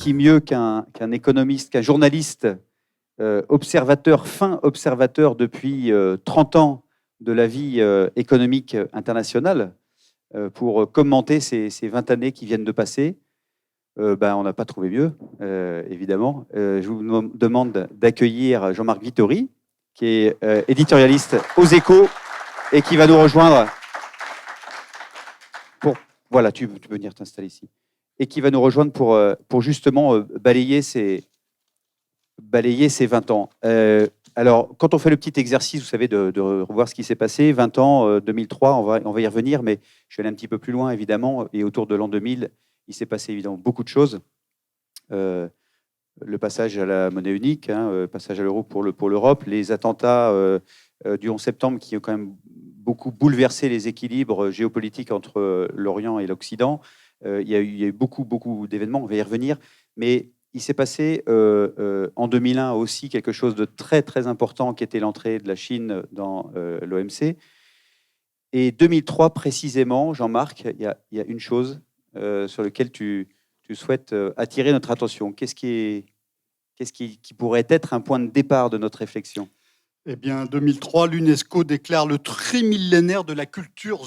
qui mieux qu'un économiste, qu'un journaliste, fin observateur depuis 30 ans de la vie économique internationale, pour commenter ces 20 années qui viennent de passer. On n'a pas trouvé mieux, évidemment. Je vous demande d'accueillir Jean-Marc Vittori, qui est éditorialiste aux Échos et qui va nous rejoindre pour... Voilà, tu peux venir t'installer ici. Et qui va nous rejoindre pour justement balayer ces 20 ans. Alors, quand on fait le petit exercice, vous savez, de revoir ce qui s'est passé, 20 ans, 2003, on va y revenir, mais je suis allé un petit peu plus loin, évidemment, et autour de l'an 2000, il s'est passé évidemment beaucoup de choses. Le passage à la monnaie unique, passage à l'euro pour l'Europe, les attentats du 11 septembre qui ont quand même beaucoup bouleversé les équilibres géopolitiques entre l'Orient et l'Occident. Il y a eu beaucoup d'événements, on va y revenir, mais il s'est passé en 2001 aussi quelque chose de très très important qui était l'entrée de la Chine dans l'OMC. Et 2003 précisément, Jean-Marc, il y a une chose sur laquelle tu souhaites attirer notre attention. Qu'est-ce qui pourrait être un point de départ de notre réflexion ? Eh bien, 2003, l'UNESCO déclare le trimillénaire de la culture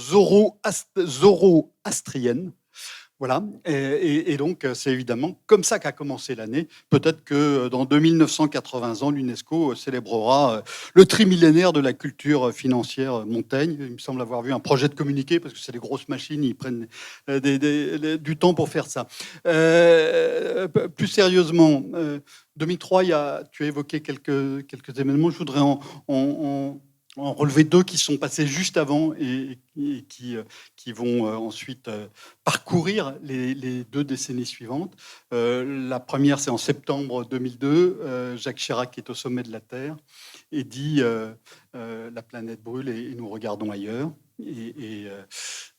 zoroastrienne. Voilà, et donc c'est évidemment comme ça qu'a commencé l'année. Peut-être que dans 2980 ans, l'UNESCO célébrera le trimillénaire de la culture financière Montaigne. Il me semble avoir vu un projet de communiqué, parce que c'est des grosses machines, ils prennent du temps pour faire ça. Plus sérieusement, 2003, tu as évoqué quelques événements. Je voudrais en relever deux qui sont passés juste avant et qui vont ensuite parcourir les 2 décennies suivantes. La première, c'est en septembre 2002. Jacques Chirac est au sommet de la Terre et dit la planète brûle et nous regardons ailleurs.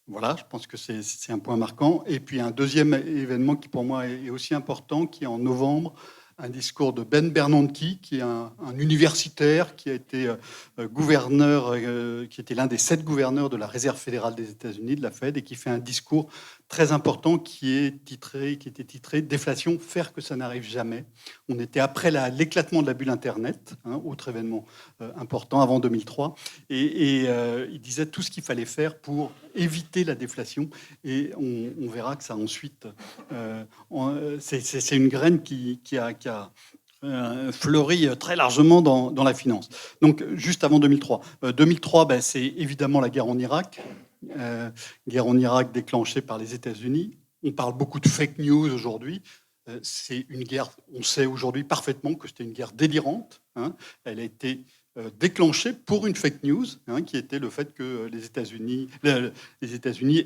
Voilà, je pense que c'est un point marquant. Et puis un deuxième événement qui pour moi est aussi important, qui est en novembre, un discours de Ben Bernanke, qui est un universitaire qui a été gouverneur, qui était l'un des 7 gouverneurs de la Réserve fédérale des États-Unis, de la Fed, et qui fait un discours très important qui était titré « Déflation, faire que ça n'arrive jamais ». On était après l'éclatement de la bulle Internet, autre événement important avant 2003, et il disait tout ce qu'il fallait faire pour éviter la déflation, et on verra que ça ensuite, c'est une graine qui a fleuri très largement dans la finance. Donc, juste avant 2003. 2003, c'est évidemment la guerre en Irak. Guerre en Irak déclenchée par les États-Unis. On parle beaucoup de fake news aujourd'hui. C'est une guerre, on sait aujourd'hui parfaitement que c'était une guerre délirante. Elle a été déclenché pour une fake news, qui était le fait que les États-Unis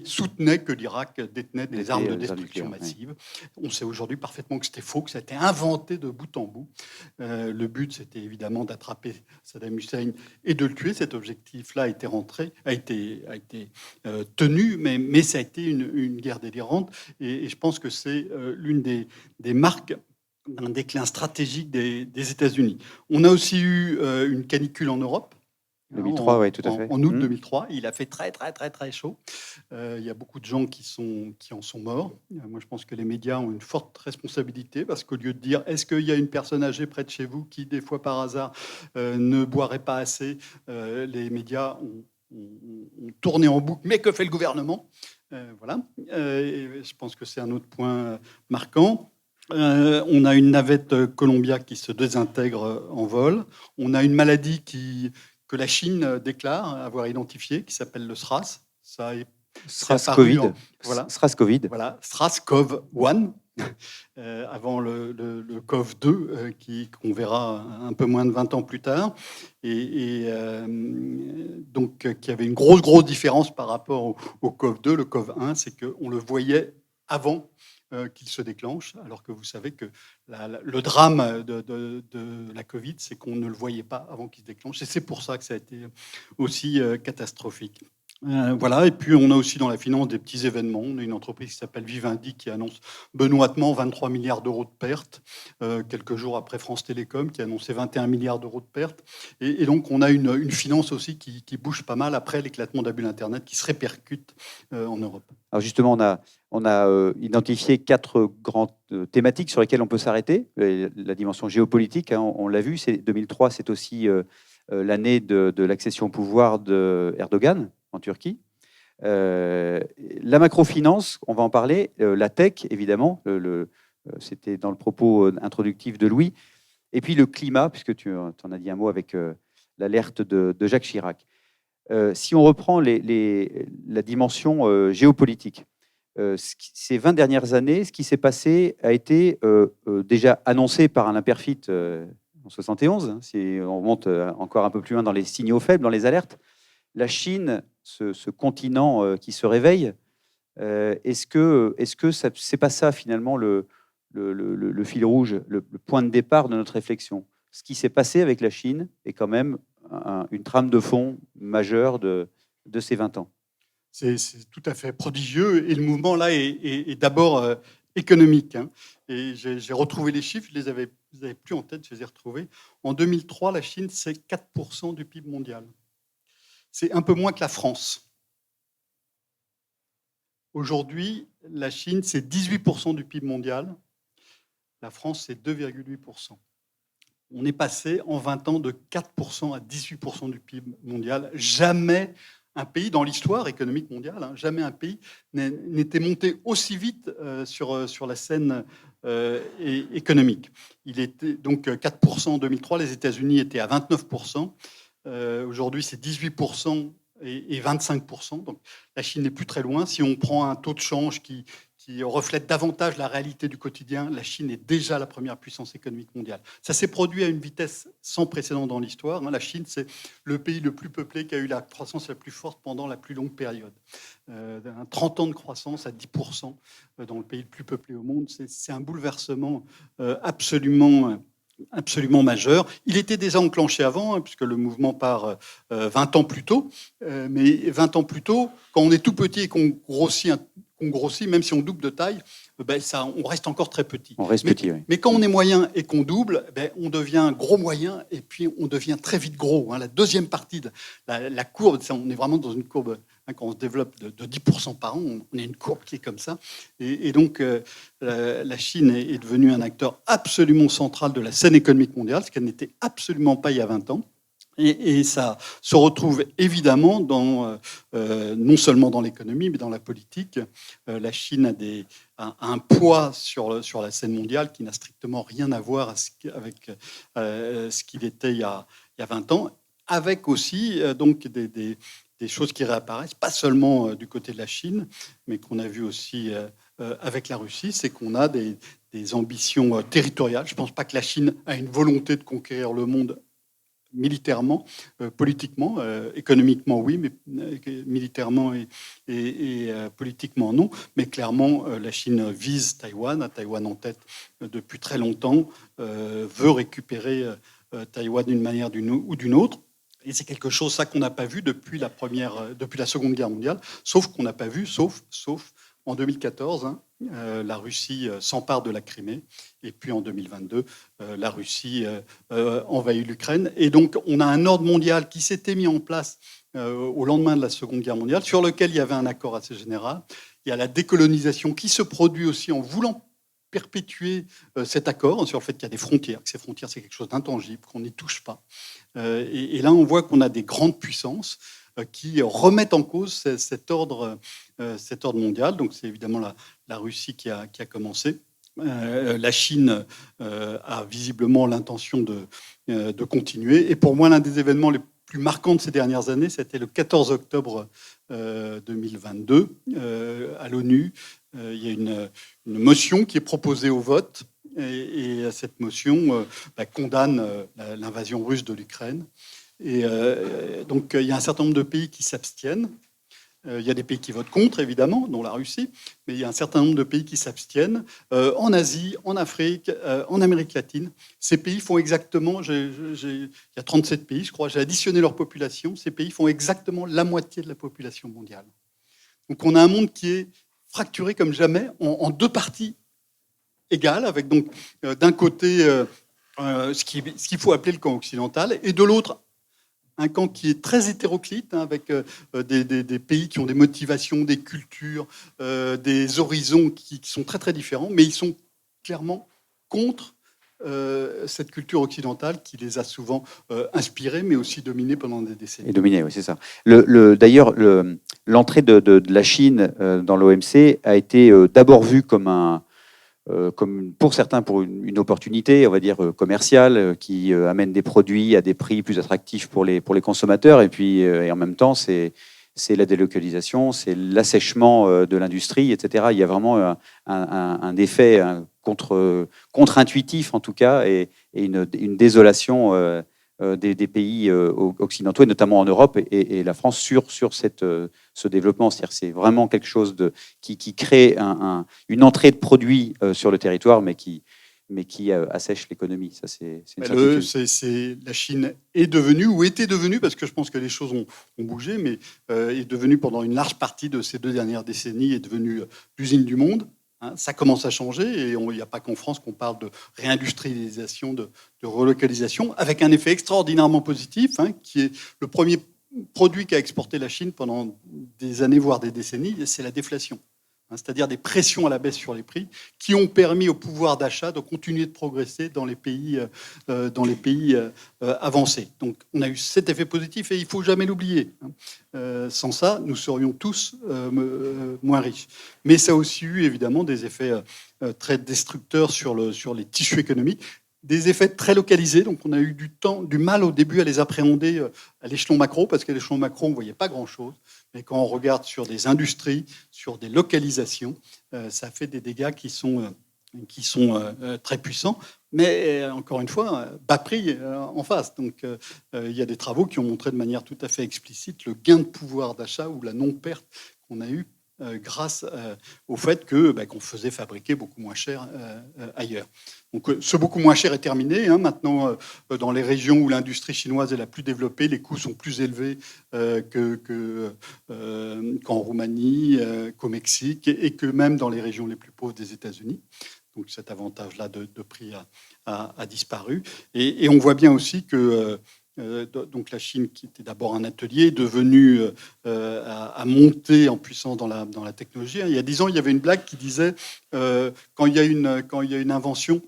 soutenaient que l'Irak détenait des armes de destruction massive. On sait aujourd'hui parfaitement que c'était faux, que ça a été inventé de bout en bout. Le but, c'était évidemment d'attraper Saddam Hussein et de le tuer. Cet objectif-là a été tenu, mais ça a été une guerre délirante. Et je pense que c'est l'une des marques d'un déclin stratégique des États-Unis. On a aussi eu une canicule en Europe. 2003, oui, tout à fait. En août 2003, il a fait très, très, très, très chaud. Il y a beaucoup de gens qui en sont morts. Moi, je pense que les médias ont une forte responsabilité, parce qu'au lieu de dire « est-ce qu'il y a une personne âgée près de chez vous qui, des fois par hasard, ne boirait pas assez ?» Les médias ont tourné en boucle. Mais que fait le gouvernement ? Voilà. Je pense que c'est un autre point marquant. On a une navette Columbia qui se désintègre en vol. On a une maladie que la Chine déclare avoir identifiée, qui s'appelle le SRAS. SRAS-Covid. Voilà. SRAS-Covid. Voilà, SRAS-CoV-1, avant le CoV-2, qu'on verra un peu moins de 20 ans plus tard. Donc, qui avait une grosse différence par rapport au CoV-2. Le CoV-1, c'est qu'on le voyait avant qu'il se déclenche, alors que vous savez que le drame de la Covid, c'est qu'on ne le voyait pas avant qu'il se déclenche, et c'est pour ça que ça a été aussi catastrophique. Voilà, et puis on a aussi dans la finance des petits événements. On a une entreprise qui s'appelle Vivendi qui annonce benoîtement 23 milliards d'euros de pertes, quelques jours après France Télécom qui a annoncé 21 milliards d'euros de pertes. Et donc on a une finance aussi qui bouge pas mal après l'éclatement de la bulle Internet qui se répercute en Europe. Alors justement, on a identifié 4 grandes thématiques sur lesquelles on peut s'arrêter. La dimension géopolitique, hein, on l'a vu, 2003, c'est aussi l'année de l'accession au pouvoir d'Erdogan en Turquie. La macrofinance, on va en parler. La tech, évidemment, c'était dans le propos introductif de Louis. Et puis le climat, puisque tu en as dit un mot avec l'alerte de Jacques Chirac. Si on reprend la dimension géopolitique, ces 20 dernières années, ce qui s'est passé a été déjà annoncé par Alain Peyrefitte en 71, hein, si on remonte encore un peu plus loin dans les signaux faibles, dans les alertes. La Chine, ce continent qui se réveille, est-ce que c'est pas ça finalement le fil rouge, le point de départ de notre réflexion? Ce qui s'est passé avec la Chine est quand même une trame de fond majeure de ces 20 ans. C'est tout à fait prodigieux. Et le mouvement, là, est d'abord économique. Hein. Et j'ai retrouvé les chiffres, je les avais plus en tête, je les ai retrouvés. En 2003, la Chine, c'est 4% du PIB mondial. C'est un peu moins que la France. Aujourd'hui, la Chine, c'est 18% du PIB mondial. La France, c'est 2,8%. On est passé en 20 ans de 4% à 18% du PIB mondial. Jamais un pays dans l'histoire économique mondiale, hein, jamais un pays n'était monté aussi vite sur la scène économique. Il était donc 4% en 2003, les États-Unis étaient à 29%. Aujourd'hui, c'est 18% et 25%. Donc la Chine n'est plus très loin. Si on prend un taux de change qui reflète davantage la réalité du quotidien, la Chine est déjà la première puissance économique mondiale. Ça s'est produit à une vitesse sans précédent dans l'histoire. La Chine, c'est le pays le plus peuplé qui a eu la croissance la plus forte pendant la plus longue période. 30 ans de croissance à 10% dans le pays le plus peuplé au monde, c'est un bouleversement absolument majeur. Il était déjà enclenché avant, hein, puisque le mouvement part 20 ans plus tôt. Mais 20 ans plus tôt, quand on est tout petit et qu'on grossit, même si on double de taille, on reste encore très petit. On reste petit, oui. Mais quand on est moyen et qu'on double, on devient gros moyen et puis on devient très vite gros. Hein. La deuxième partie de la courbe, on est vraiment dans une courbe, hein, quand on se développe de 10% par an, on a une courbe qui est comme ça. Et donc, la Chine est devenue un acteur absolument central de la scène économique mondiale, ce qu'elle n'était absolument pas il y a 20 ans. Et ça se retrouve évidemment non seulement dans l'économie, mais dans la politique. La Chine a un poids sur la scène mondiale qui n'a strictement rien à voir avec ce qu'il était il y a 20 ans, avec aussi donc des choses qui réapparaissent, pas seulement du côté de la Chine, mais qu'on a vu aussi avec la Russie, c'est qu'on a des ambitions territoriales. Je ne pense pas que la Chine a une volonté de conquérir le monde militairement, politiquement, économiquement oui, mais militairement et politiquement non. Mais clairement, la Chine vise Taïwan, a Taïwan en tête depuis très longtemps, veut récupérer Taïwan d'une manière ou d'une autre. Et c'est quelque chose, ça, qu'on n'a pas vu depuis la Seconde Guerre mondiale, sauf qu'on n'a pas vu, sauf en 2014, hein, la Russie s'empare de la Crimée, et puis en 2022, la Russie envahit l'Ukraine. Et donc, on a un ordre mondial qui s'était mis en place au lendemain de la Seconde Guerre mondiale, sur lequel il y avait un accord assez général. Il y a la décolonisation qui se produit aussi en voulant perpétuer cet accord sur le fait qu'il y a des frontières, que ces frontières, c'est quelque chose d'intangible, qu'on n'y touche pas. Et là, on voit qu'on a des grandes puissances qui remettent en cause cet ordre mondial. Donc c'est évidemment la Russie qui a commencé. La Chine a visiblement l'intention de continuer. Et pour moi, l'un des événements les plus marquants de ces dernières années, c'était le 14 octobre 2022 à l'ONU. Il y a une motion qui est proposée au vote. Et cette motion condamne l'invasion russe de l'Ukraine. Et donc, il y a un certain nombre de pays qui s'abstiennent. Il y a des pays qui votent contre, évidemment, dont la Russie, mais il y a un certain nombre de pays qui s'abstiennent. En Asie, en Afrique, en Amérique latine, ces pays font exactement, il y a 37 pays, je crois, j'ai additionné leur population, ces pays font exactement la moitié de la population mondiale. Donc on a un monde qui est fracturé comme jamais, en deux parties égales, avec donc d'un côté ce qu'il faut appeler le camp occidental, et de l'autre, un camp qui est très hétéroclite, avec des pays qui ont des motivations, des cultures, des horizons qui sont très très différents, mais ils sont clairement contre cette culture occidentale qui les a souvent inspirés, mais aussi dominés pendant des décennies. Et dominés, oui, c'est ça. D'ailleurs, l'entrée de la Chine dans l'OMC a été d'abord vue comme pour certains pour une opportunité, on va dire commerciale, qui amène des produits à des prix plus attractifs pour les consommateurs, et puis et en même temps c'est la délocalisation, c'est l'assèchement de l'industrie, etc. Il y a vraiment un effet contre-intuitif en tout cas, et une désolation des pays occidentaux, et notamment en Europe et la France, sur ce développement. C'est-à-dire que c'est vraiment quelque chose qui crée une entrée de produits sur le territoire, mais qui assèche l'économie. Ça, c'est une certitude. La Chine est devenue, ou était devenue, parce que je pense que les choses ont bougé, mais est devenue pendant une large partie de ces 2 dernières décennies, est devenue l'usine du monde. Ça commence à changer, et il n'y a pas qu'en France qu'on parle de réindustrialisation, de relocalisation, avec un effet extraordinairement positif, qui est le premier produit qu'a exporté la Chine pendant des années, voire des décennies, c'est la déflation. C'est-à-dire des pressions à la baisse sur les prix qui ont permis au pouvoir d'achat de continuer de progresser dans les pays avancés. Donc on a eu cet effet positif, et il ne faut jamais l'oublier. Sans ça, nous serions tous moins riches. Mais ça a aussi eu évidemment des effets très destructeurs sur les tissus économiques, des effets très localisés. Donc on a eu du mal au début à les appréhender à l'échelon macro, parce qu'à l'échelon macro, on ne voyait pas grand-chose. Mais quand on regarde sur des industries, sur des localisations, ça fait des dégâts qui sont très puissants. Mais encore une fois, bas prix en face. Donc il y a des travaux qui ont montré de manière tout à fait explicite le gain de pouvoir d'achat ou la non-perte qu'on a eu grâce au fait qu'on faisait fabriquer beaucoup moins cher ailleurs. Donc ce beaucoup moins cher est terminé. Maintenant, dans les régions où l'industrie chinoise est la plus développée, les coûts sont plus élevés qu'en Roumanie, qu'au Mexique, et que même dans les régions les plus pauvres des États-Unis. Donc cet avantage-là de prix a disparu. Et on voit bien aussi que donc la Chine, qui était d'abord un atelier, est devenue à monter en puissance dans la technologie. Il y a 10 ans, il y avait une blague qui disait quand il y a une invention,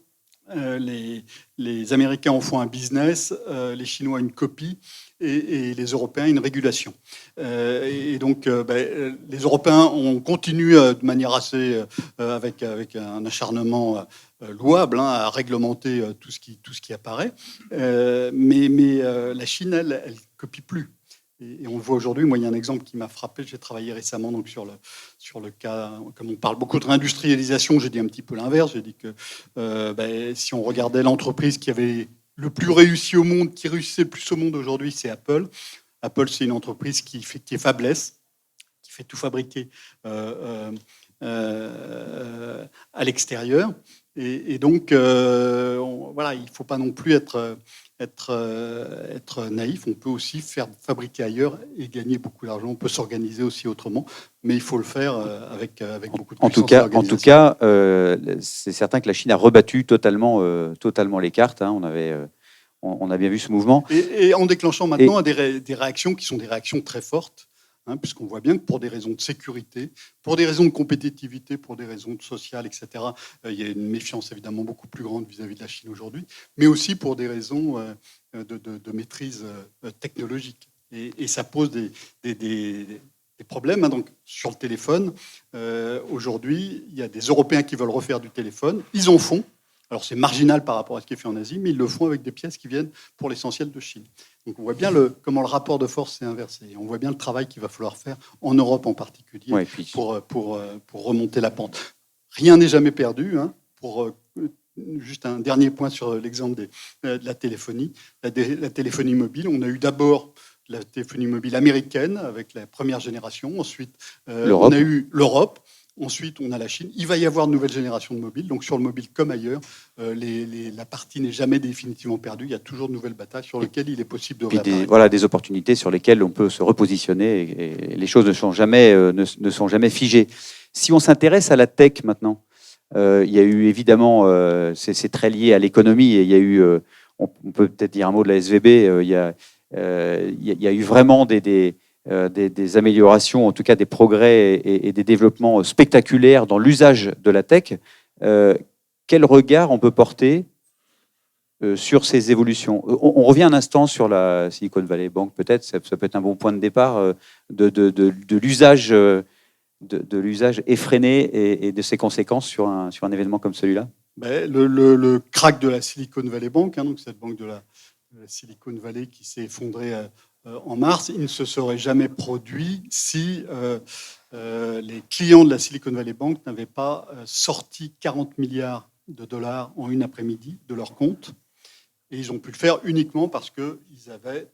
les Américains en font un business, les Chinois une copie, et les Européens une régulation. Et donc, les Européens ont continué de manière assez, avec un acharnement louable, à réglementer tout ce qui apparaît. Mais la Chine, elle copie plus. Et on le voit aujourd'hui. Moi, il y a un exemple qui m'a frappé. J'ai travaillé récemment donc, sur le cas, comme on parle beaucoup de réindustrialisation, j'ai dit un petit peu l'inverse. J'ai dit que si on regardait l'entreprise qui avait le plus réussi au monde, qui réussissait le plus au monde aujourd'hui, c'est Apple. Apple, c'est une entreprise qui est fabless, qui fait tout fabriquer à l'extérieur. Et donc, voilà, il ne faut pas non plus être naïf. On peut aussi faire fabriquer ailleurs et gagner beaucoup d'argent. On peut s'organiser aussi autrement, mais il faut le faire avec beaucoup de puissance. En tout cas, c'est certain que la Chine a rebattu totalement les cartes. On a bien vu ce mouvement. Et en déclenchant maintenant des réactions qui sont des réactions très fortes. Puisqu'on voit bien que pour des raisons de sécurité, pour des raisons de compétitivité, pour des raisons sociales, etc., il y a une méfiance évidemment beaucoup plus grande vis-à-vis de la Chine aujourd'hui, mais aussi pour des raisons de maîtrise technologique. Et ça pose des problèmes. Donc, sur le téléphone, aujourd'hui, il y a des Européens qui veulent refaire du téléphone. Ils en font. Alors, c'est marginal par rapport à ce qui est fait en Asie, mais ils le font avec des pièces qui viennent pour l'essentiel de Chine. Donc on voit bien comment le rapport de force s'est inversé. On voit bien le travail qu'il va falloir faire en Europe en particulier pour remonter la pente. Rien n'est jamais perdu. Juste un dernier point sur l'exemple de la téléphonie. La téléphonie mobile, on a eu d'abord la téléphonie mobile américaine avec la première génération. Ensuite, L'Europe. on a eu l'Europe. Ensuite, on a la Chine. Il va y avoir une nouvelle génération de mobiles. Donc, sur le mobile comme ailleurs, la partie n'est jamais définitivement perdue. Il y a toujours de nouvelles batailles sur lesquelles il est possible de réapparaître. Des opportunités sur lesquelles on peut se repositionner et les choses ne sont jamais figées. Si on s'intéresse à la tech maintenant, il y a eu évidemment, c'est très lié à l'économie, et il y a eu, on peut peut-être dire un mot de la SVB, il y a eu vraiment des améliorations, en tout cas des progrès et des développements spectaculaires dans l'usage de la tech. Quel regard on peut porter sur ces évolutions? On revient un instant sur la Silicon Valley Bank, peut-être, ça peut être un bon point de départ de l'usage effréné et de ses conséquences sur un événement comme celui-là. Le crack de la Silicon Valley Bank, donc cette banque de la Silicon Valley qui s'est effondrée en mars, il ne se serait jamais produit si les clients de la Silicon Valley Bank n'avaient pas sorti 40 milliards de dollars en une après-midi de leur compte. Et ils ont pu le faire uniquement parce qu'ils avaient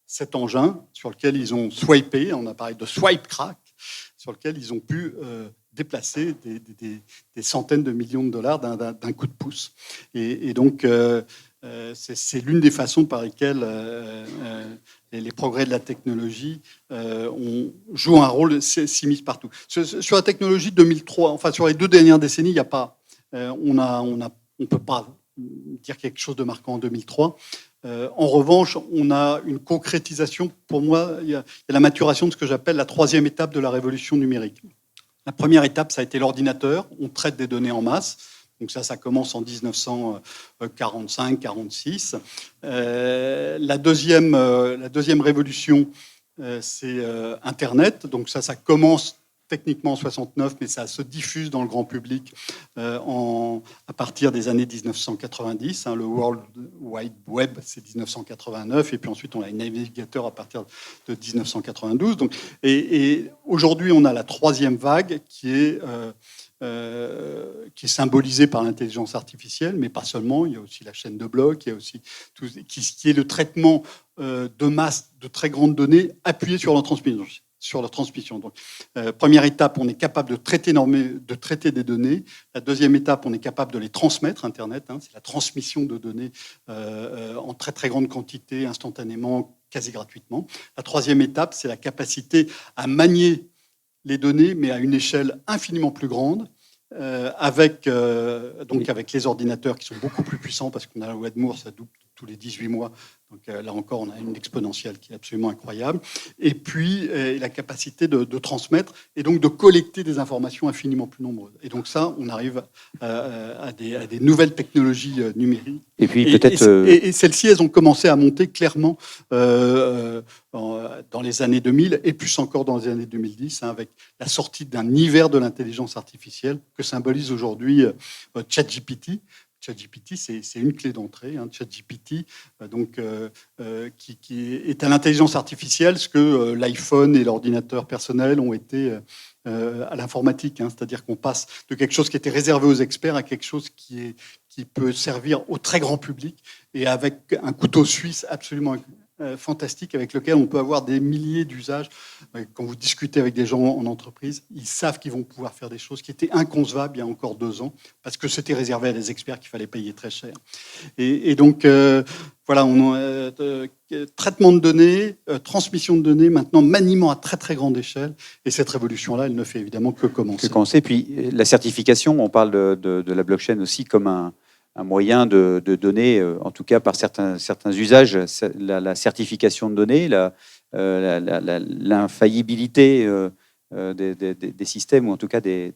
cet engin sur lequel ils ont swipé, on a parlé de swipe crack, sur lequel ils ont pu déplacer des centaines de millions de dollars d'un coup de pouce. Et donc, c'est l'une des façons par lesquelles les progrès de la technologie jouent un rôle s'immiscent partout. Sur la technologie de 2003, enfin sur les 2 dernières décennies, il n'y a pas, on peut pas dire quelque chose de marquant en 2003. En revanche, on a une concrétisation. Pour moi, il y a la maturation de ce que j'appelle la 3e étape de la révolution numérique. La première étape, ça a été l'ordinateur. On traite des données en masse. Donc ça commence en 1945-46. La deuxième révolution, c'est Internet. Donc ça commence techniquement en 69, mais ça se diffuse dans le grand public à partir des années 1990. Le World Wide Web, c'est 1989, et puis ensuite on a un navigateur à partir de 1992. Donc, et aujourd'hui, on a la 3e vague qui est symbolisée par l'intelligence artificielle, mais pas seulement. Il y a aussi la chaîne de blocs, il y a aussi tout, qui est le traitement de masse de très grandes données appuyées sur la transmission. Donc, première étape, on est capable de traiter des données. La deuxième étape, on est capable de les transmettre. Internet, c'est la transmission de données en très très grande quantité, instantanément, quasi gratuitement. La troisième étape, c'est la capacité à manier les données, mais à une échelle infiniment plus grande, avec les ordinateurs qui sont beaucoup plus puissants, parce qu'on a la loi de Moore, ça double tous les 18 mois. Donc là encore, on a une exponentielle qui est absolument incroyable. Et puis, la capacité de transmettre et donc de collecter des informations infiniment plus nombreuses. Et donc ça, on arrive à des nouvelles technologies numériques. Et puis peut-être... Et celles-ci, elles ont commencé à monter clairement dans les années 2000 et plus encore dans les années 2010, avec la sortie d'un hiver de l'intelligence artificielle que symbolise aujourd'hui ChatGPT. ChatGPT, c'est une clé d'entrée. ChatGPT, qui est à l'intelligence artificielle ce que l'iPhone et l'ordinateur personnel ont été à l'informatique. C'est-à-dire qu'on passe de quelque chose qui était réservé aux experts à quelque chose qui peut servir au très grand public, et avec un couteau suisse absolument fantastique avec lequel on peut avoir des milliers d'usages. Quand vous discutez avec des gens en entreprise, ils savent qu'ils vont pouvoir faire des choses qui étaient inconcevables il y a encore 2 ans, parce que c'était réservé à des experts qu'il fallait payer très cher. Et donc, voilà, traitement de données, transmission de données, maintenant maniement à très très grande échelle. Et cette révolution-là, elle ne fait évidemment que commencer. Puis la certification, on parle de la blockchain aussi comme un moyen de donner, en tout cas par certains usages, la certification de données, l'infaillibilité des systèmes, ou en tout cas des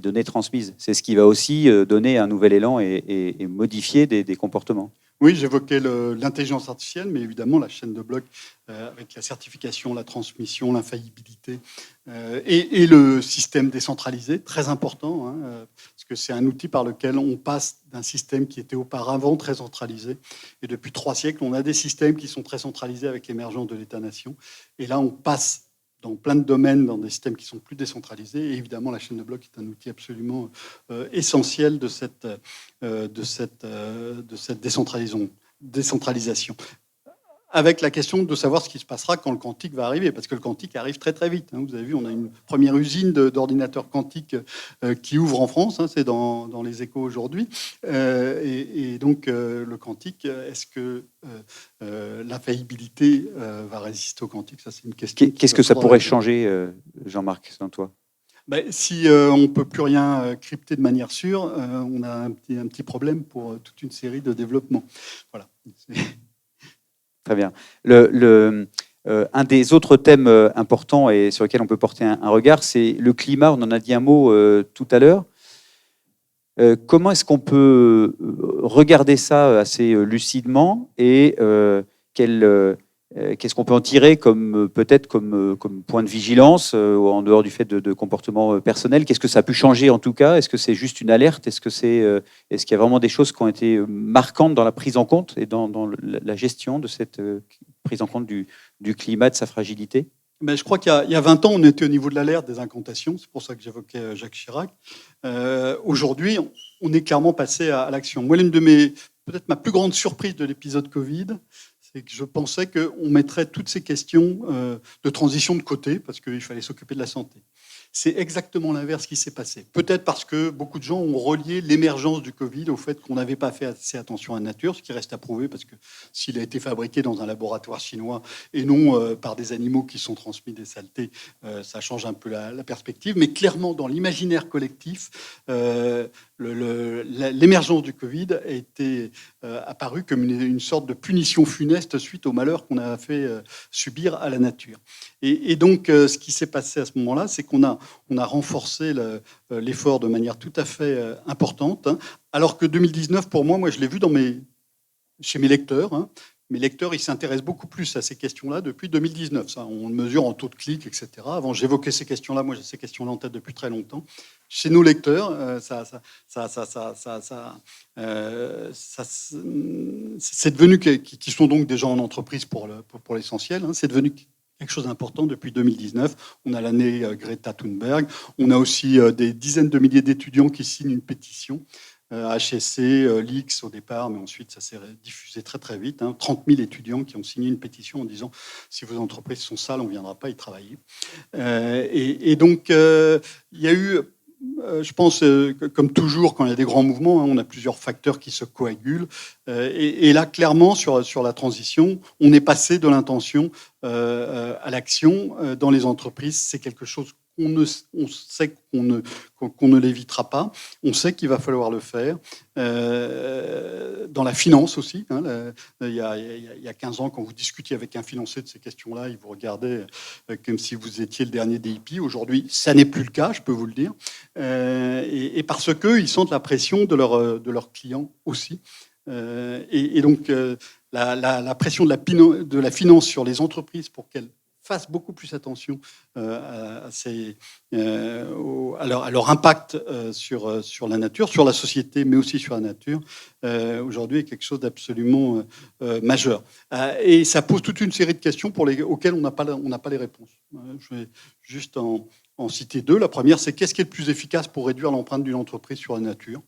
données transmises. C'est ce qui va aussi donner un nouvel élan et modifier des comportements. Oui, j'évoquais l'intelligence artificielle, mais évidemment la chaîne de blocs avec la certification, la transmission, l'infaillibilité et le système décentralisé, très important, parce que c'est un outil par lequel on passe d'un système qui était auparavant très centralisé. Et depuis 3 siècles, on a des systèmes qui sont très centralisés avec l'émergence de l'État-nation. Et là, on passe dans plein de domaines, dans des systèmes qui sont plus décentralisés. Et évidemment, la chaîne de blocs est un outil absolument essentiel de cette décentralisation. avec la question de savoir ce qui se passera quand le quantique va arriver, parce que le quantique arrive très très vite. Vous avez vu, on a une première usine d'ordinateurs quantiques qui ouvre en France, c'est dans les Échos aujourd'hui. Et donc le quantique, est-ce que la faillibilité va résister au quantique? Ça, c'est une question. Qu'est-ce que ça pourrait changer, Jean-Marc, selon toi? Si on ne peut plus rien crypter de manière sûre, on a un petit problème pour toute une série de développements. Voilà. Très bien. Un des autres thèmes importants et sur lesquels on peut porter un regard, c'est le climat. On en a dit un mot tout à l'heure. Comment est-ce qu'on peut regarder ça assez lucidement et qu'est-ce qu'on peut en tirer peut-être comme point de vigilance en dehors du fait de comportements personnels? Qu'est-ce que ça a pu changer en tout cas? Est-ce que c'est juste une alerte? Est-ce qu'il y a vraiment des choses qui ont été marquantes dans la prise en compte et dans la gestion de cette prise en compte du climat, de sa fragilité? Je crois qu'il y a 20 ans, on était au niveau de l'alerte des incantations. C'est pour ça que j'évoquais Jacques Chirac. Aujourd'hui, on est clairement passé à l'action. Moi, peut-être ma plus grande surprise de l'épisode Covid, c'est que je pensais qu'on mettrait toutes ces questions de transition de côté parce qu'il fallait s'occuper de la santé. C'est exactement l'inverse qui s'est passé. Peut-être parce que beaucoup de gens ont relié l'émergence du Covid au fait qu'on n'avait pas fait assez attention à la nature, ce qui reste à prouver parce que s'il a été fabriqué dans un laboratoire chinois et non par des animaux qui sont transmis des saletés, ça change un peu la perspective. Mais clairement, dans l'imaginaire collectif, l'émergence du Covid a été apparue comme une sorte de punition funeste suite au malheur qu'on a fait subir à la nature. Et donc, ce qui s'est passé à ce moment-là, c'est qu'on a renforcé l'effort de manière tout à fait importante, alors que 2019, pour moi, je l'ai vu chez mes lecteurs. Mes lecteurs, ils s'intéressent beaucoup plus à ces questions-là depuis 2019. Ça, on le mesure en taux de clic, etc. Avant, j'évoquais ces questions-là. Moi, j'ai ces questions-là en tête depuis très longtemps. Chez nos lecteurs, c'est devenu, qui sont donc des gens en entreprise pour l'essentiel, c'est devenu quelque chose d'important depuis 2019. On a l'année Greta Thunberg. On a aussi des dizaines de milliers d'étudiants qui signent une pétition. HSC, l'X au départ, mais ensuite ça s'est diffusé très très vite. 30 000 étudiants qui ont signé une pétition en disant si vos entreprises sont sales, on ne viendra pas y travailler. Et donc il y a eu, je pense, comme toujours quand il y a des grands mouvements, on a plusieurs facteurs qui se coagulent. Et là, clairement, sur la transition, on est passé de l'intention à l'action dans les entreprises. C'est quelque chose on sait qu'on ne l'évitera pas. On sait qu'il va falloir le faire. Dans la finance aussi. Il y a 15 ans, quand vous discutiez avec un financier de ces questions-là, il vous regardait comme si vous étiez le dernier DIP. Aujourd'hui, ça n'est plus le cas, je peux vous le dire. Et parce qu'ils sentent la pression de leurs clients aussi. Et donc, la pression de la finance sur les entreprises pour qu'elles fassent beaucoup plus attention à leur impact sur la nature, sur la société, mais aussi sur la nature, aujourd'hui est quelque chose d'absolument majeur. Et ça pose toute une série de questions auxquelles on n'a pas les réponses. Je vais juste en citer deux. La première, c'est qu'est-ce qui est le plus efficace pour réduire l'empreinte d'une entreprise sur la nature?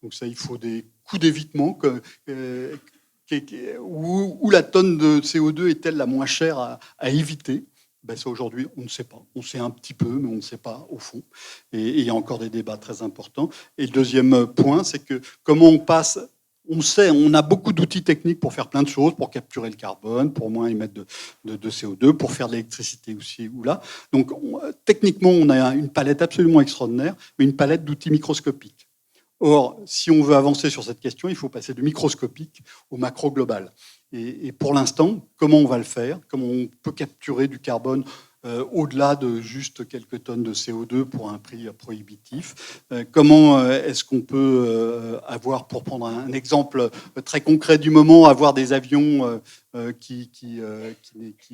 Donc ça, il faut des coûts d'évitement où la tonne de CO2 est-elle la moins chère à éviter? Ça, aujourd'hui, on ne sait pas. On sait un petit peu, mais on ne sait pas au fond. Et il y a encore des débats très importants. Et le deuxième point, c'est que comment on passe... On a beaucoup d'outils techniques pour faire plein de choses, pour capturer le carbone, pour moins émettre de CO2, pour faire de l'électricité aussi ou là. Donc, techniquement, on a une palette absolument extraordinaire, mais une palette d'outils microscopiques. Or, si on veut avancer sur cette question, il faut passer du microscopique au macro global. Et pour l'instant, comment on va le faire? Comment on peut capturer du carbone au-delà de juste quelques tonnes de CO2 pour un prix prohibitif? Comment est-ce qu'on peut avoir, pour prendre un exemple très concret du moment, avoir des avions qui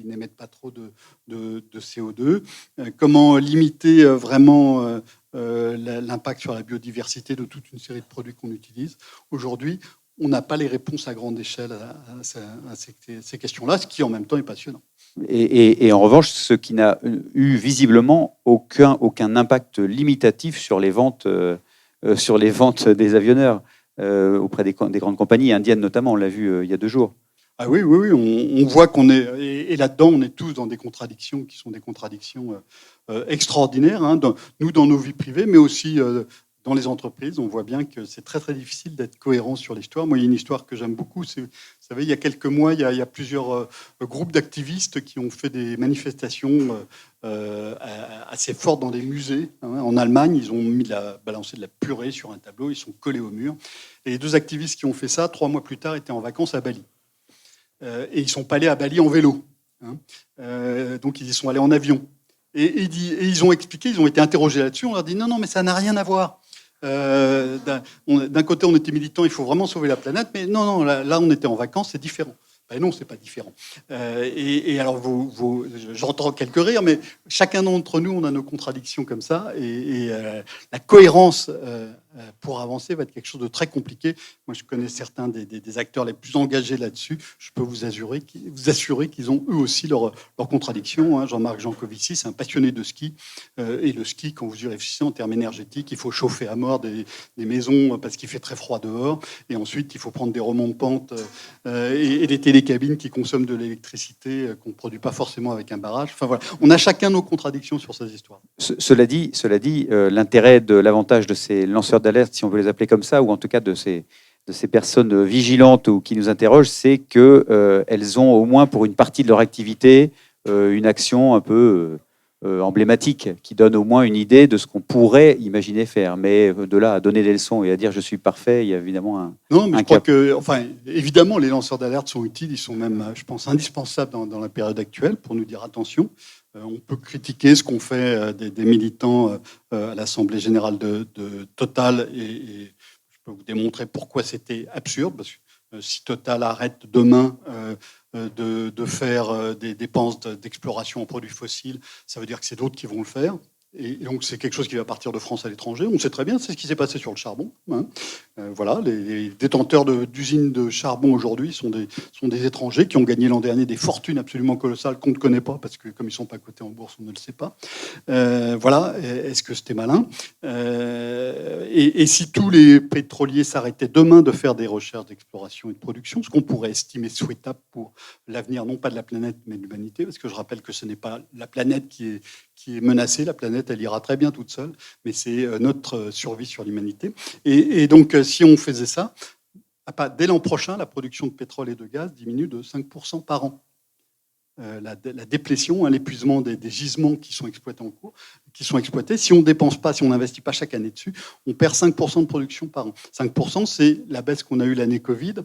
n'émettent pas trop de CO2? Comment limiter vraiment l'impact sur la biodiversité de toute une série de produits qu'on utilise? Aujourd'hui, on n'a pas les réponses à grande échelle à ces questions-là, ce qui en même temps est passionnant. Et en revanche, ce qui n'a eu visiblement aucun impact limitatif sur les ventes des avionneurs auprès des grandes compagnies indiennes notamment, on l'a vu il y a 2 jours. Ah oui, oui, oui, on voit qu'on est, et là-dedans, on est tous dans des contradictions qui sont des contradictions extraordinaires, hein, nous, dans nos vies privées, mais aussi dans les entreprises. On voit bien que c'est très, très difficile d'être cohérent sur l'histoire. Moi, il y a une histoire que j'aime beaucoup. Vous savez, il y a quelques mois, il y a plusieurs groupes d'activistes qui ont fait des manifestations assez fortes dans des musées. Hein. En Allemagne, ils ont balancé de la purée sur un tableau, ils sont collés au mur. Et les deux activistes qui ont fait ça, 3 mois plus tard, étaient en vacances à Bali. Et ils ne sont pas allés à Bali en vélo. Hein. Donc, ils y sont allés en avion. Et ils ont expliqué, ils ont été interrogés là-dessus. On leur dit non, mais ça n'a rien à voir. D'un côté, on était militants, il faut vraiment sauver la planète. Mais non, là on était en vacances, c'est différent. Ben non, c'est pas différent. Et alors, j'entends quelques rires, mais chacun d'entre nous, on a nos contradictions comme ça. Et la cohérence pour avancer va être quelque chose de très compliqué. Moi, je connais certains des acteurs les plus engagés là-dessus. Je peux vous assurer qu'ils ont eux aussi leurs contradictions. Hein. Jean-Marc Jancovici, c'est un passionné de ski. Et le ski, quand vous y réfléchissez en termes énergétiques, il faut chauffer à mort des maisons parce qu'il fait très froid dehors. Et ensuite, il faut prendre des remonts de pente et des télécabines qui consomment de l'électricité qu'on ne produit pas forcément avec un barrage. Enfin voilà, on a chacun nos contradictions sur ces histoires. Cela dit, l'intérêt de l'avantage de ces lanceurs d'alerte, si on veut les appeler comme ça, ou en tout cas de ces personnes vigilantes ou qui nous interrogent, c'est qu'elles ont au moins pour une partie de leur activité une action un peu emblématique qui donne au moins une idée de ce qu'on pourrait imaginer faire. Mais de là à donner des leçons et à dire je suis parfait, il y a évidemment un Non, mais un je crois cap. que, enfin, évidemment, les lanceurs d'alerte sont utiles, ils sont même, je pense, indispensables dans la période actuelle pour nous dire attention. On peut critiquer ce qu'ont fait des militants à l'Assemblée générale de Total et je peux vous démontrer pourquoi c'était absurde, parce que si Total arrête demain de faire des dépenses d'exploration en produits fossiles, ça veut dire que c'est d'autres qui vont le faire. Et donc, c'est quelque chose qui va partir de France à l'étranger. On sait très bien, c'est ce qui s'est passé sur le charbon. Hein. Voilà, les détenteurs d'usines de charbon aujourd'hui sont des étrangers qui ont gagné l'an dernier des fortunes absolument colossales qu'on ne connaît pas, parce que comme ils ne sont pas cotés en bourse, on ne le sait pas. Voilà, est-ce que c'était malin et si tous les pétroliers s'arrêtaient demain de faire des recherches d'exploration et de production, ce qu'on pourrait estimer souhaitable pour l'avenir, non pas de la planète, mais de l'humanité, parce que je rappelle que ce n'est pas la planète qui est menacée, la planète, elle ira très bien toute seule, mais c'est notre survie sur l'humanité. Et donc, si on faisait ça, dès l'an prochain, la production de pétrole et de gaz diminue de 5% par an. La déplétion, hein, l'épuisement des gisements qui sont exploités en cours, qui sont exploités. Si on ne dépense pas, si on n'investit pas chaque année dessus, on perd 5% de production par an. 5%, c'est la baisse qu'on a eue l'année Covid.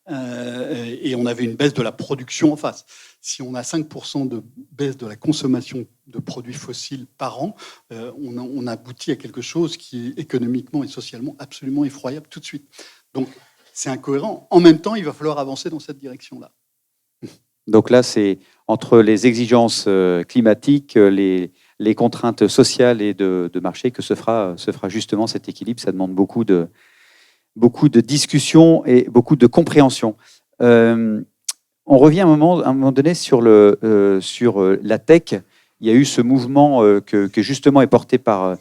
Et on avait une baisse de la production en face. Si on a 5% de baisse de la consommation de produits fossiles par an, on aboutit à quelque chose qui est économiquement et socialement absolument effroyable tout de suite. Donc, c'est incohérent. En même temps, il va falloir avancer dans cette direction-là. Donc là, c'est entre les exigences climatiques, les contraintes sociales et de marché que se fera justement cet équilibre. Ça demande beaucoup de discussions et beaucoup de compréhension. On revient à un moment donné sur la tech. Il y a eu ce mouvement que justement est porté par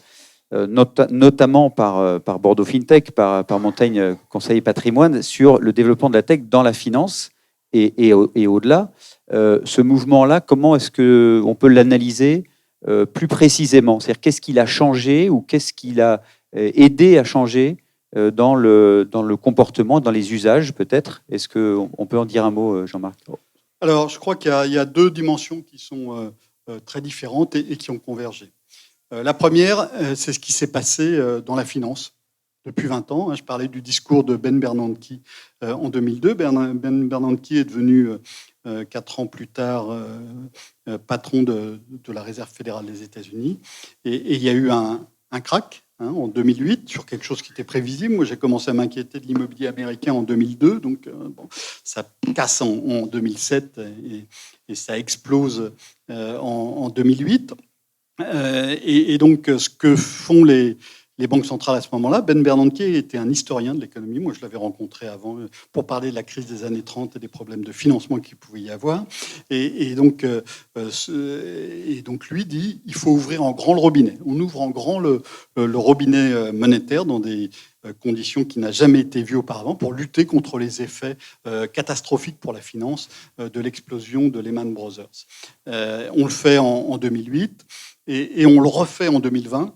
notamment par Bordeaux FinTech, par Montaigne Conseil et Patrimoine, sur le développement de la tech dans la finance et au-delà. Ce mouvement-là, comment est-ce qu'on peut l'analyser plus précisément? C'est-à-dire, qu'est-ce qu'il a changé ou qu'est-ce qu'il a aidé à changer dans le comportement, dans les usages peut-être? Est-ce qu'on peut en dire un mot, Jean-Marc? Alors, je crois qu'il y a deux dimensions qui sont très différentes et qui ont convergé. La première, c'est ce qui s'est passé dans la finance depuis 20 ans. Je parlais du discours de Ben Bernanke en 2002. Ben Bernanke est devenu 4 ans plus tard patron de la Réserve fédérale des États-Unis. Et il y a eu un crack en 2008 sur quelque chose qui était prévisible. Moi, j'ai commencé à m'inquiéter de l'immobilier américain en 2002. Donc, ça casse en 2007 et ça explose en 2008. Et donc, ce que font les banques centrales à ce moment-là, Ben Bernanke était un historien de l'économie. Moi, je l'avais rencontré avant pour parler de la crise des années 30 et des problèmes de financement qu'il pouvait y avoir. Et donc, lui dit, il faut ouvrir en grand le robinet. On ouvre en grand le robinet monétaire dans des condition qui n'a jamais été vue auparavant pour lutter contre les effets catastrophiques pour la finance de l'explosion de Lehman Brothers. On le fait en 2008 et on le refait en 2020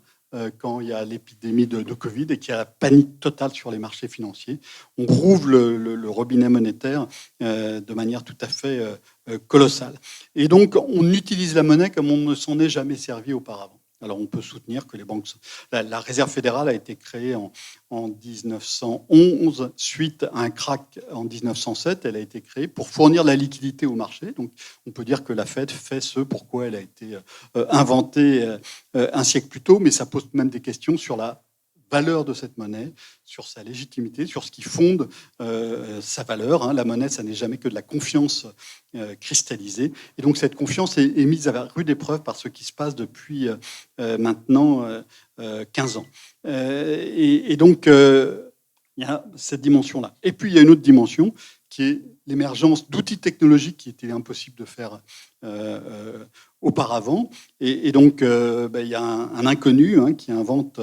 quand il y a l'épidémie de Covid et qu'il y a la panique totale sur les marchés financiers. On rouvre le robinet monétaire de manière tout à fait colossale. Et donc, on utilise la monnaie comme on ne s'en est jamais servi auparavant. Alors, on peut soutenir que la Réserve fédérale a été créée en 1911 suite à un krach en 1907. Elle a été créée pour fournir de la liquidité au marché. Donc, on peut dire que la Fed fait ce pourquoi elle a été inventée un siècle plus tôt, mais ça pose même des questions sur la valeur de cette monnaie, sur sa légitimité, sur ce qui fonde sa valeur. La monnaie, ça n'est jamais que de la confiance cristallisée. Et donc cette confiance est mise à rude épreuve par ce qui se passe depuis maintenant 15 ans. Et donc, il y a cette dimension-là. Et puis, il y a une autre dimension qui est l'émergence d'outils technologiques qui était impossible de faire auparavant. Et donc, il y a un inconnu qui invente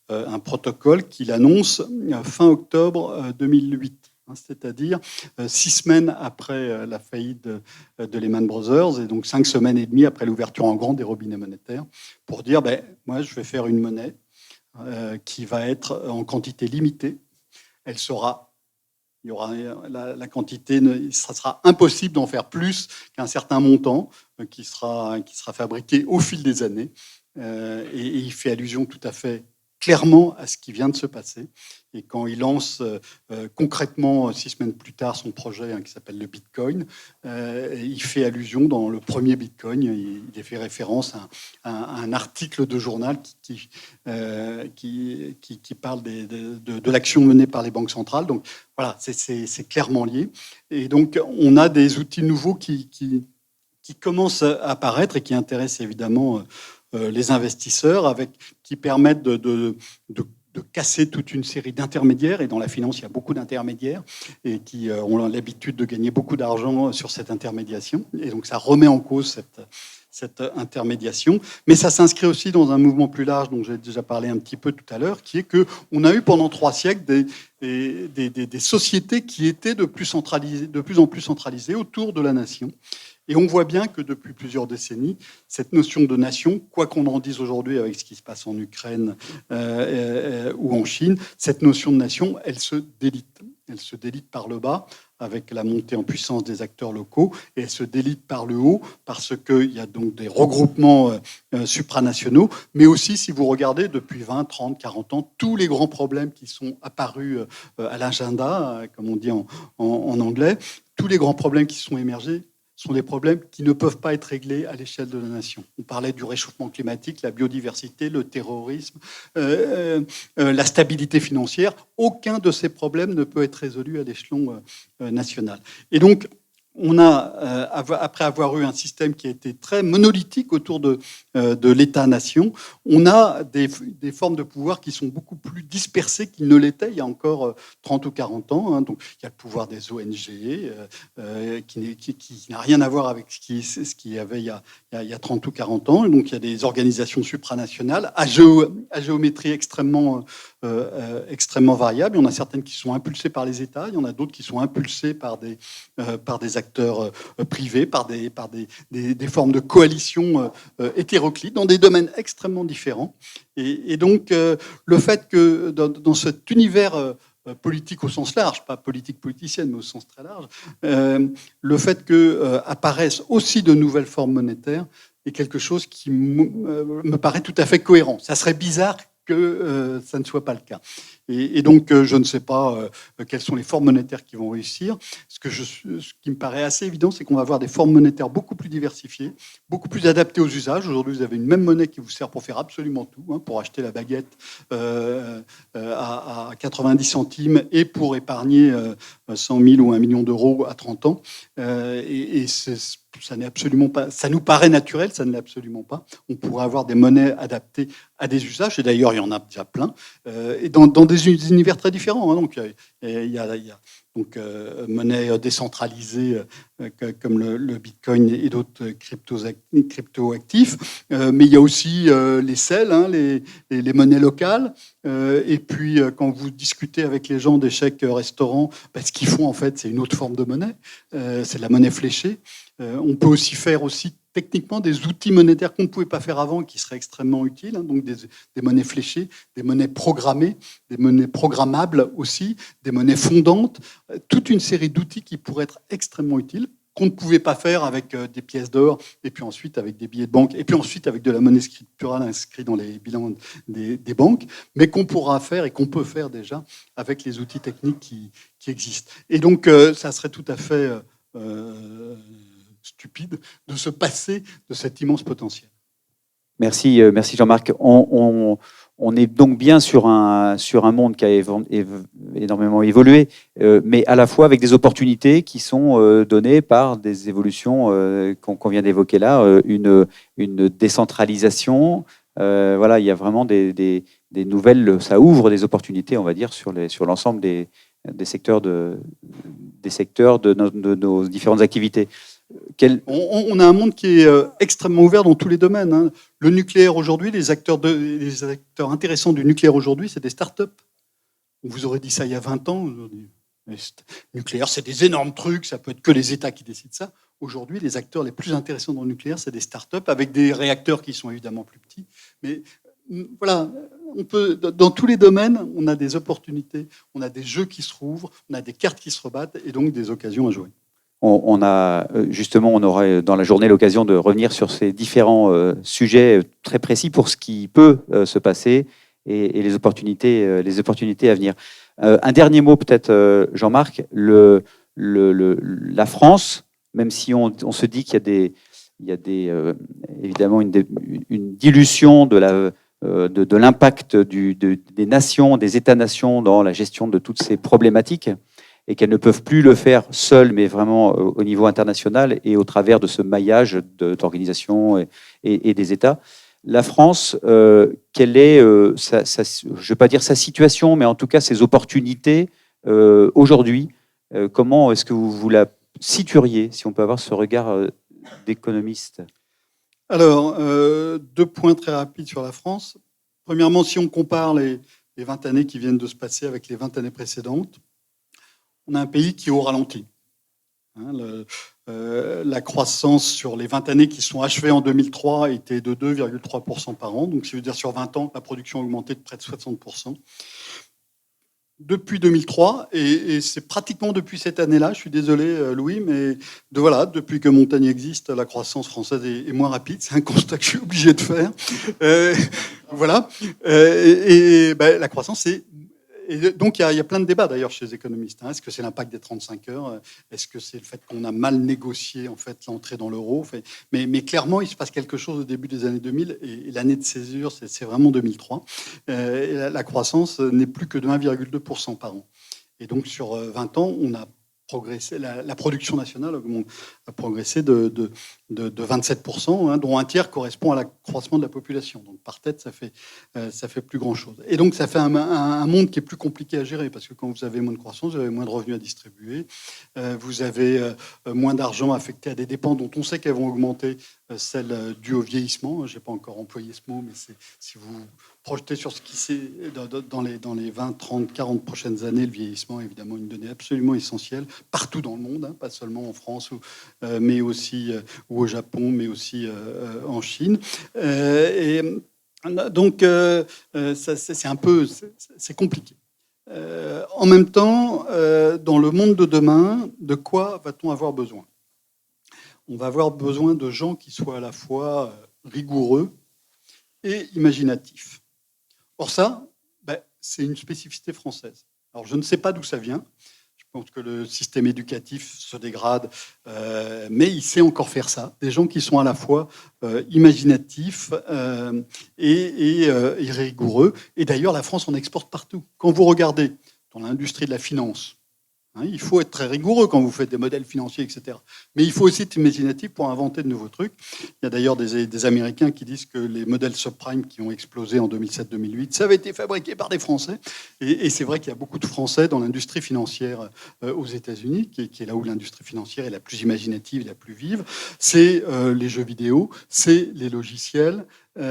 un protocole qu'il annonce fin octobre 2008. C'est-à-dire 6 semaines après la faillite de Lehman Brothers et donc 5 semaines et demie après l'ouverture en grand des robinets monétaires, pour dire moi je vais faire une monnaie qui va être en quantité limitée. Il y aura la quantité, ça sera impossible d'en faire plus qu'un certain montant qui sera fabriqué au fil des années. Et il fait allusion tout à fait clairement à ce qui vient de se passer. Et quand il lance concrètement 6 semaines plus tard son projet qui s'appelle le Bitcoin, il fait allusion dans le premier Bitcoin, il fait référence à un article de journal qui parle de l'action menée par les banques centrales. Donc voilà, c'est clairement lié. Et donc on a des outils nouveaux qui commencent à apparaître et qui intéressent évidemment les investisseurs, qui permettent de casser toute une série d'intermédiaires. Et dans la finance, il y a beaucoup d'intermédiaires et qui ont l'habitude de gagner beaucoup d'argent sur cette intermédiation. Et donc, ça remet en cause cette intermédiation. Mais ça s'inscrit aussi dans un mouvement plus large dont j'ai déjà parlé un petit peu tout à l'heure, qui est qu'on a eu pendant 3 siècles des sociétés qui étaient de plus en plus centralisées autour de la nation. Et on voit bien que depuis plusieurs décennies, cette notion de nation, quoi qu'on en dise aujourd'hui avec ce qui se passe en Ukraine ou en Chine, cette notion de nation, elle se délite. Elle se délite par le bas avec la montée en puissance des acteurs locaux et elle se délite par le haut parce qu'il y a donc des regroupements supranationaux. Mais aussi, si vous regardez depuis 20, 30, 40 ans, tous les grands problèmes qui sont apparus à l'agenda, comme on dit en anglais, tous les grands problèmes qui sont émergés, sont des problèmes qui ne peuvent pas être réglés à l'échelle de la nation. On parlait du réchauffement climatique, la biodiversité, le terrorisme, la stabilité financière. Aucun de ces problèmes ne peut être résolu à l'échelon national. Et donc, on a, après avoir eu un système qui a été très monolithique autour de l'État-nation, on a des formes de pouvoir qui sont beaucoup plus dispersées qu'ils ne l'étaient il y a encore 30 ou 40 ans. Donc, il y a le pouvoir des ONG qui n'a rien à voir avec ce qu'il y avait il y a 30 ou 40 ans. Et donc, il y a des organisations supranationales à géométrie extrêmement variable. Il y en a certaines qui sont impulsées par les États, il y en a d'autres qui sont impulsées par des acteurs privés, par des formes de coalitions hétéroclites dans des domaines extrêmement différents. Et donc, le fait que dans cet univers politique au sens large, pas politique politicienne, mais au sens très large, le fait qu'apparaissent aussi de nouvelles formes monétaires est quelque chose qui me paraît tout à fait cohérent. Ça serait bizarre que ça ne soit pas le cas. Et donc, je ne sais pas quelles sont les formes monétaires qui vont réussir. Ce qui me paraît assez évident, c'est qu'on va avoir des formes monétaires beaucoup plus diversifiées, beaucoup plus adaptées aux usages. Aujourd'hui, vous avez une même monnaie qui vous sert pour faire absolument tout, pour acheter la baguette à 90 centimes et pour épargner 100 000 ou 1 million d'euros à 30 ans. Et ça n'est absolument pas. Ça nous paraît naturel, ça ne l'est absolument pas. On pourrait avoir des monnaies adaptées à des usages, et d'ailleurs il y en a déjà plein, et dans des univers très différents. Hein. Donc il y a donc monnaie décentralisée comme le Bitcoin et d'autres crypto-actifs, mais il y a aussi les CEL, hein, les monnaies locales. Et puis quand vous discutez avec les gens des chèques restaurants, ce qu'ils font en fait, c'est une autre forme de monnaie, c'est de la monnaie fléchée. On peut aussi faire techniquement des outils monétaires qu'on ne pouvait pas faire avant, qui seraient extrêmement utiles, hein, donc des monnaies fléchées, des monnaies programmées, des monnaies programmables aussi, des monnaies fondantes, toute une série d'outils qui pourraient être extrêmement utiles, qu'on ne pouvait pas faire avec des pièces d'or, et puis ensuite avec des billets de banque, et puis ensuite avec de la monnaie scripturale inscrite dans les bilans des banques, mais qu'on pourra faire et qu'on peut faire déjà avec les outils techniques qui existent. Et donc, ça serait tout à fait stupide de se passer de cet immense potentiel. Merci Jean-Marc. On est donc bien sur un monde qui a énormément évolué, mais à la fois avec des opportunités qui sont données par des évolutions qu'on vient d'évoquer là, une décentralisation. Voilà, il y a vraiment des nouvelles, ça ouvre des opportunités, on va dire, sur l'ensemble des secteurs de nos différentes activités. On a un monde qui est extrêmement ouvert dans tous les domaines. Hein. Le nucléaire aujourd'hui, les acteurs intéressants du nucléaire aujourd'hui, c'est des start-up. On vous aurait dit ça il y a 20 ans. Le nucléaire, c'est des énormes trucs, ça peut être que les États qui décident ça. Aujourd'hui, les acteurs les plus intéressants dans le nucléaire, c'est des start-up avec des réacteurs qui sont évidemment plus petits. Mais voilà, dans tous les domaines, on a des opportunités, on a des jeux qui se rouvrent, on a des cartes qui se rebattent et donc des occasions à jouer. On aura dans la journée l'occasion de revenir sur ces différents sujets très précis pour ce qui peut se passer et les opportunités à venir. Un dernier mot peut-être, Jean-Marc. La France, même si on se dit qu'il y a évidemment une dilution de l'impact des nations, des États-nations dans la gestion de toutes ces problématiques, et qu'elles ne peuvent plus le faire seules, mais vraiment au niveau international et au travers de ce maillage d'organisations et des États. La France, quelle est, je ne vais pas dire sa situation, mais en tout cas ses opportunités aujourd'hui? Comment est-ce que vous la situeriez, si on peut avoir ce regard d'économiste? Alors, 2 points très rapides sur la France. Premièrement, si on compare les 20 années qui viennent de se passer avec les 20 années précédentes, on a un pays qui est au ralenti. La croissance sur les 20 années qui sont achevées en 2003 était de 2,3% par an. Donc, ça veut dire sur 20 ans, la production a augmenté de près de 60%. Depuis 2003, et c'est pratiquement depuis cette année-là, je suis désolé Louis, mais depuis que Montaigne existe, la croissance française est moins rapide. C'est un constat que je suis obligé de faire. La croissance, c'est... Et donc, il y a plein de débats, d'ailleurs, chez les économistes. Est-ce que c'est l'impact des 35 heures? Est-ce que c'est le fait qu'on a mal négocié, en fait, l'entrée dans l'euro? Mais clairement, il se passe quelque chose au début des années 2000, et l'année de césure, c'est vraiment 2003. Et la croissance n'est plus que de 1,2% par an. Et donc, sur 20 ans, on a progressé, la production nationale a progressé de 27%, dont un tiers correspond à l'accroissement de la population. Donc par tête, ça fait plus grand-chose. Et donc ça fait un monde qui est plus compliqué à gérer, parce que quand vous avez moins de croissance, vous avez moins de revenus à distribuer, vous avez moins d'argent affecté à des dépenses dont on sait qu'elles vont augmenter, celles dues au vieillissement. Je n'ai pas encore employé ce mot, mais si vous projeter sur ce qui s'est dans les 20, 30, 40 prochaines années, le vieillissement est évidemment une donnée absolument essentielle, partout dans le monde, pas seulement en France, mais aussi ou au Japon, mais aussi en Chine. Donc, c'est compliqué. En même temps, dans le monde de demain, de quoi va-t-on avoir besoin? On va avoir besoin de gens qui soient à la fois rigoureux et imaginatifs. Or ça, c'est une spécificité française. Alors je ne sais pas d'où ça vient. Je pense que le système éducatif se dégrade, mais il sait encore faire ça. Des gens qui sont à la fois imaginatifs et rigoureux. Et d'ailleurs, la France en exporte partout. Quand vous regardez dans l'industrie de la finance, Il faut être très rigoureux quand vous faites des modèles financiers, etc. Mais il faut aussi être imaginatif pour inventer de nouveaux trucs. Il y a d'ailleurs des Américains qui disent que les modèles subprime qui ont explosé en 2007-2008, ça avait été fabriqué par des Français. Et c'est vrai qu'il y a beaucoup de Français dans l'industrie financière aux États-Unis, qui est là où l'industrie financière est la plus imaginative et la plus vive. C'est les jeux vidéo, c'est les logiciels. On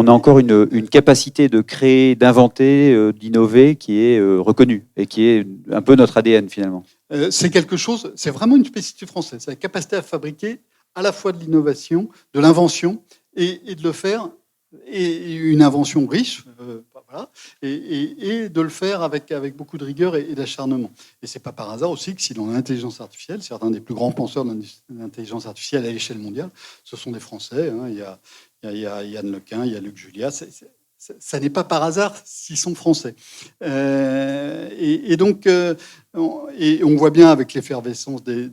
a encore une capacité de créer, d'inventer, d'innover qui est reconnue et qui est un peu notre ADN finalement. C'est quelque chose, c'est vraiment une spécificité française, c'est la capacité à fabriquer à la fois de l'innovation, de l'invention et de le faire, et une invention riche, voilà, et de le faire avec beaucoup de rigueur et d'acharnement. Et c'est pas par hasard aussi que si dans l'intelligence artificielle, certains des plus grands penseurs de l'intelligence artificielle à l'échelle mondiale, ce sont des Français. Il y a Yann Lequin, il y a Luc Julia. Ça n'est pas par hasard s'ils sont français. Et donc, on voit bien avec l'effervescence des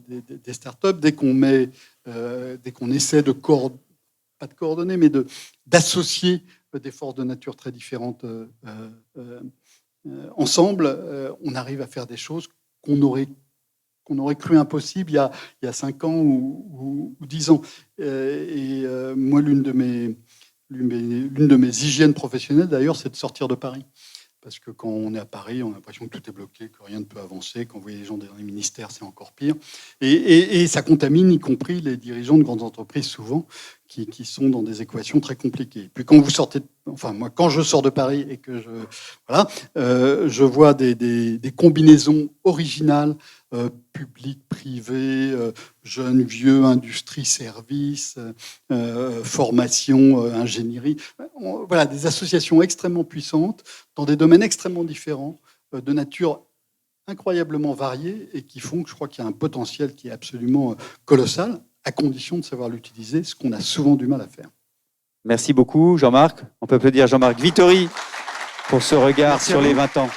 startups, dès qu'on essaie pas de coordonner, mais d'associer des forces de nature très différentes ensemble, on arrive à faire des choses qu'on aurait cru impossible il y a 5 ans ou 10 ans. Moi, l'une de mes hygiènes professionnelles, d'ailleurs, c'est de sortir de Paris. Parce que quand on est à Paris, on a l'impression que tout est bloqué, que rien ne peut avancer. Quand vous voyez les gens dans les ministères, c'est encore pire. Et ça contamine, y compris les dirigeants de grandes entreprises, souvent, qui sont dans des équations très compliquées. Puis quand vous sortez, moi, quand je sors de Paris et que je vois des combinaisons originales, public, privé, jeunes, vieux, industrie, services, formation, ingénierie. Voilà, des associations extrêmement puissantes dans des domaines extrêmement différents, de nature incroyablement variée et qui font que je crois qu'il y a un potentiel qui est absolument colossal, à condition de savoir l'utiliser, ce qu'on a souvent du mal à faire. Merci beaucoup, Jean-Marc. On peut applaudir Jean-Marc Vittori pour ce regard sur les 20 ans.